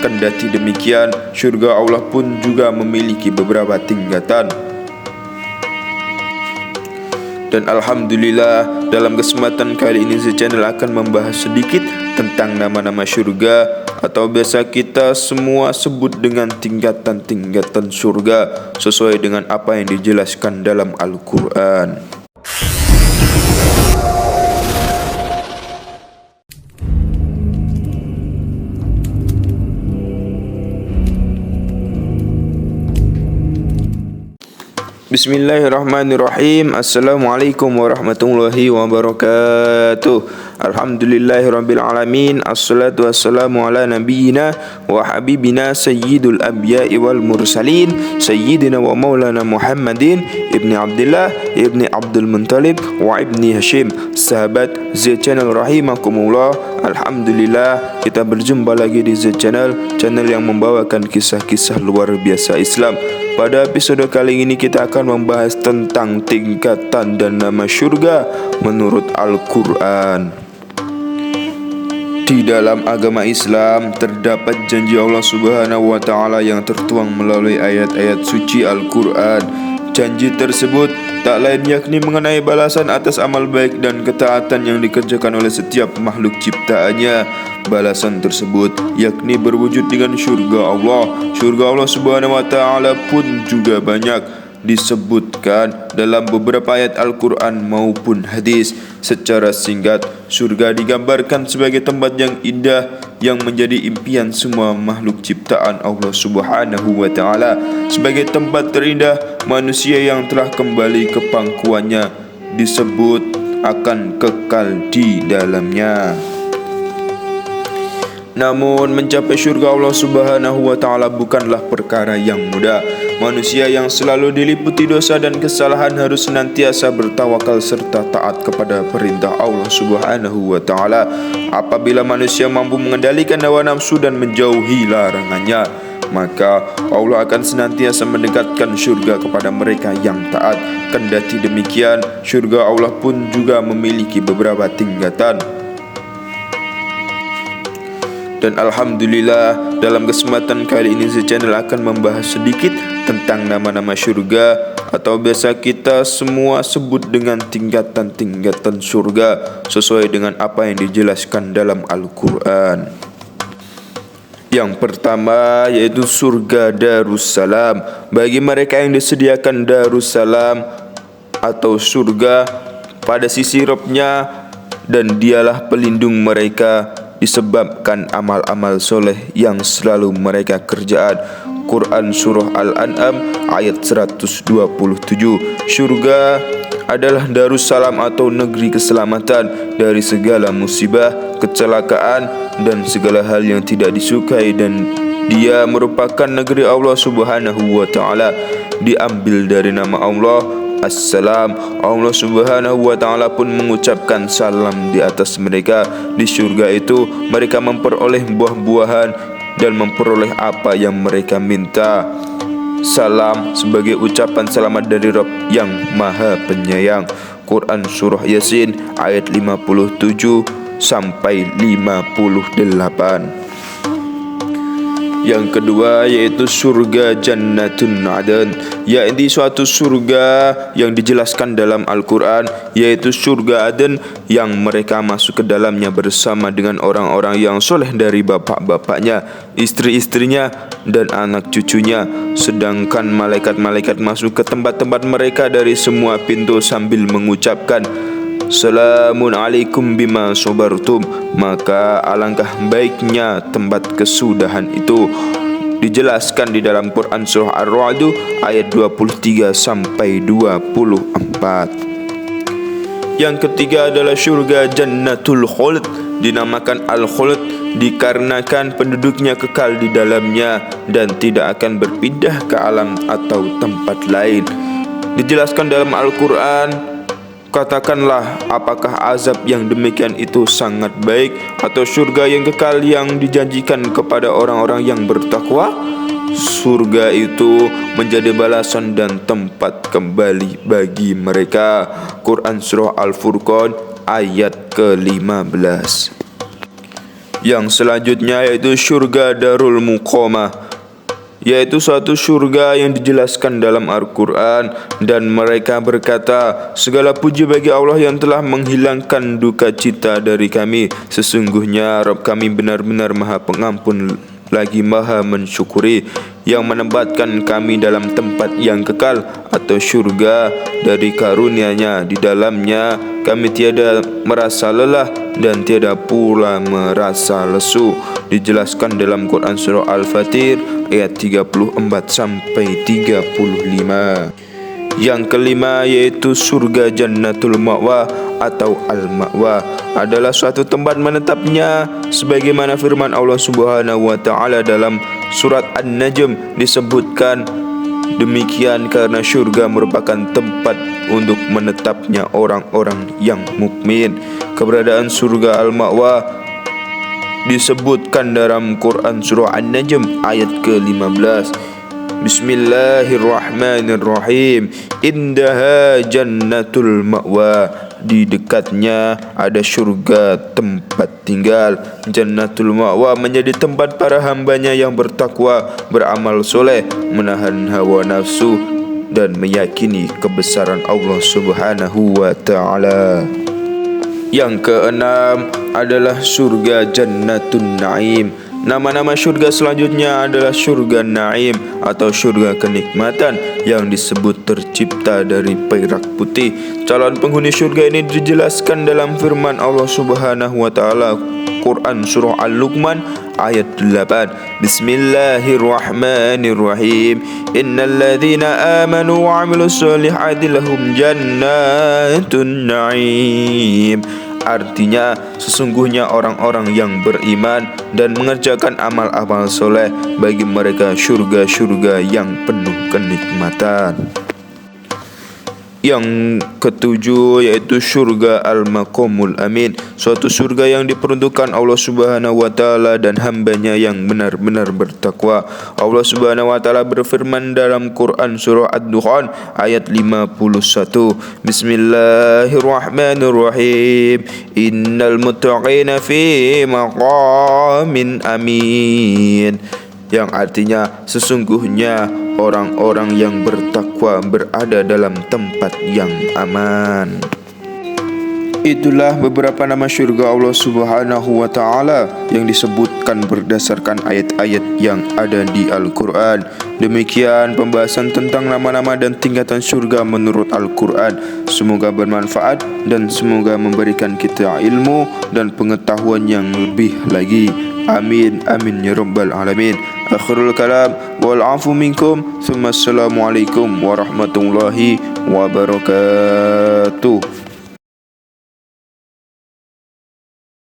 Kendati demikian, syurga Allah pun juga memiliki beberapa tingkatan. Dan Alhamdulillah, dalam kesempatan kali ini The Channel akan membahas sedikit tentang nama-nama syurga, atau biasa kita semua sebut dengan tingkatan-tingkatan syurga sesuai dengan apa yang dijelaskan dalam Al-Quran. Bismillahirrahmanirrahim. Assalamualaikum warahmatullahi wabarakatuh. Alhamdulillahirabbil alamin. Assalatu wassalamu ala nabiyyina wa habibina sayyidul anbiya'i wal mursalin sayyidina wa maulana Muhammadin ibni Abdullah ibni Abdul Muttalib wa ibni Hashim. Sahabat Z Channel rahimakumullah, alhamdulillah kita berjumpa lagi di Z Channel, channel yang membawakan kisah-kisah luar biasa Islam. Pada episode kali ini kita akan membahas tentang tingkatan dan nama syurga menurut Al-Quran. Di dalam agama Islam terdapat janji Allah Subhanahu wa Ta'ala yang tertuang melalui ayat-ayat suci Al-Quran. Janji tersebut tak lain yakni mengenai balasan atas amal baik dan ketaatan yang dikerjakan oleh setiap makhluk ciptaannya. Balasan tersebut yakni berwujud dengan syurga Allah. Syurga Allah Subhanahu wa Ta'ala pun juga banyak disebutkan dalam beberapa ayat Al-Quran maupun hadis. Secara singkat, surga digambarkan sebagai tempat yang indah yang menjadi impian semua makhluk ciptaan Allah Subhanahu wa Ta'ala. Sebagai tempat terindah, manusia yang telah kembali ke pangkuannya disebut akan kekal di dalamnya. Namun mencapai syurga Allah Subhanahu wa Ta'ala bukanlah perkara yang mudah. Manusia yang selalu diliputi dosa dan kesalahan harus senantiasa bertawakal serta taat kepada perintah Allah Subhanahu wa Ta'ala. Apabila manusia mampu mengendalikan hawa nafsu dan menjauhi larangannya, maka Allah akan senantiasa mendekatkan syurga kepada mereka yang taat. Kendati demikian, syurga Allah pun juga memiliki beberapa tingkatan. Dan Alhamdulillah, dalam kesempatan kali ini The Channel akan membahas sedikit tentang nama-nama syurga, atau biasa kita semua sebut dengan tingkatan-tingkatan syurga sesuai dengan apa yang dijelaskan dalam Al-Quran. Yang pertama yaitu surga Darussalam. Bagi mereka yang disediakan Darussalam atau surga pada sisi Rabb-nya, dan dialah pelindung mereka disebabkan amal-amal soleh yang selalu mereka kerjaan. Quran Surah Al-An'am ayat 127. Syurga adalah Darussalam atau negeri keselamatan dari segala musibah, kecelakaan dan segala hal yang tidak disukai, dan dia merupakan negeri Allah Subhanahu wa Ta'ala. Diambil dari nama Allah Assalam. Allah Subhanahu wa Ta'ala pun mengucapkan salam di atas mereka. Di surga itu mereka memperoleh buah-buahan dan memperoleh apa yang mereka minta. Salam sebagai ucapan selamat dari Rabb yang Maha Penyayang. Quran Surah Yasin ayat 57 sampai 58. Yang kedua yaitu surga Jannatun Aden, yaitu suatu surga yang dijelaskan dalam Al-Quran, yaitu surga Aden yang mereka masuk ke dalamnya bersama dengan orang-orang yang soleh dari bapak-bapaknya, istri-istrinya dan anak cucunya. Sedangkan malaikat-malaikat masuk ke tempat-tempat mereka dari semua pintu sambil mengucapkan Salamun alaikum bima sobartum. Maka alangkah baiknya tempat kesudahan itu. Dijelaskan di dalam Quran Surah Ar-Ra'd ayat 23 sampai 24. Yang ketiga adalah syurga Jannatul Khuld. Dinamakan Al-Khuld dikarenakan penduduknya kekal di dalamnya dan tidak akan berpindah ke alam atau tempat lain. Dijelaskan dalam Al-Quran, katakanlah, apakah azab yang demikian itu sangat baik atau surga yang kekal yang dijanjikan kepada orang-orang yang bertakwa? Surga itu menjadi balasan dan tempat kembali bagi mereka. Quran Surah Al-Furqan ayat ke-15. Yang selanjutnya yaitu syurga Darul Muqamah, yaitu suatu syurga yang dijelaskan dalam Al-Quran. Dan mereka berkata, segala puji bagi Allah yang telah menghilangkan duka cita dari kami. Sesungguhnya Rabb kami benar-benar Maha Pengampun lagi Maha Mensyukuri, yang menempatkan kami dalam tempat yang kekal atau syurga dari karunia-Nya. Di dalamnya kami tiada merasa lelah dan tiada pula merasa lesu. Dijelaskan dalam Quran surah Al-Fatir ayat 34 sampai 35. Yang kelima yaitu surga Jannatul Ma'wa atau Al-Ma'wa, adalah suatu tempat menetapnya sebagaimana firman Allah Subhanahu wa taala dalam surat An-Najm disebutkan demikian karena syurga merupakan tempat untuk menetapnya orang-orang yang mukmin. Keberadaan surga Al-Ma'wa disebutkan dalam Quran surah An-Najm ayat ke-15. Bismillahirrahmanirrahim. Indaha jannatul ma'wa, di dekatnya ada syurga tempat tinggal. Jannatul Ma'wa menjadi tempat para hambanya yang bertakwa, beramal soleh, menahan hawa nafsu, dan meyakini kebesaran Allah Subhanahu wa ta'ala. Yang keenam adalah surga Jannatun Naim. Nama-nama syurga selanjutnya adalah syurga Naim atau syurga kenikmatan yang disebut tercipta dari perak putih. Calon penghuni syurga ini dijelaskan dalam firman Allah Subhanahu wa taala Quran surah Al-Luqman ayat 8. Bismillahirrahmanirrahim. Innal ladzina amanu wa 'amilus solihati lahum jannatun na'im. Artinya, sesungguhnya orang-orang yang beriman dan mengerjakan amal-amal soleh, bagi mereka syurga-syurga yang penuh kenikmatan. Yang ketujuh yaitu syurga Al-Maqamul Amin, suatu surga yang diperuntukkan Allah Subhanahu wa taala dan hambanya yang benar-benar bertakwa. Allah Subhanahu wa taala berfirman dalam Quran surah Ad-Dukhan ayat 51. Bismillahirrahmanirrahim. Innal muttaqina fi maqamin amin, yang artinya sesungguhnya orang-orang yang bertakwa berada dalam tempat yang aman. Itulah beberapa nama syurga Allah Subhanahu wa taala yang disebutkan berdasarkan ayat-ayat yang ada di Al-Quran. Demikian pembahasan tentang nama-nama dan tingkatan syurga menurut Al-Quran. Semoga bermanfaat dan semoga memberikan kita ilmu dan pengetahuan yang lebih lagi. Amin amin ya rabbal alamin. Akhirul kalam wal afu minkum. Assalamualaikum warahmatullahi wabarakatuh.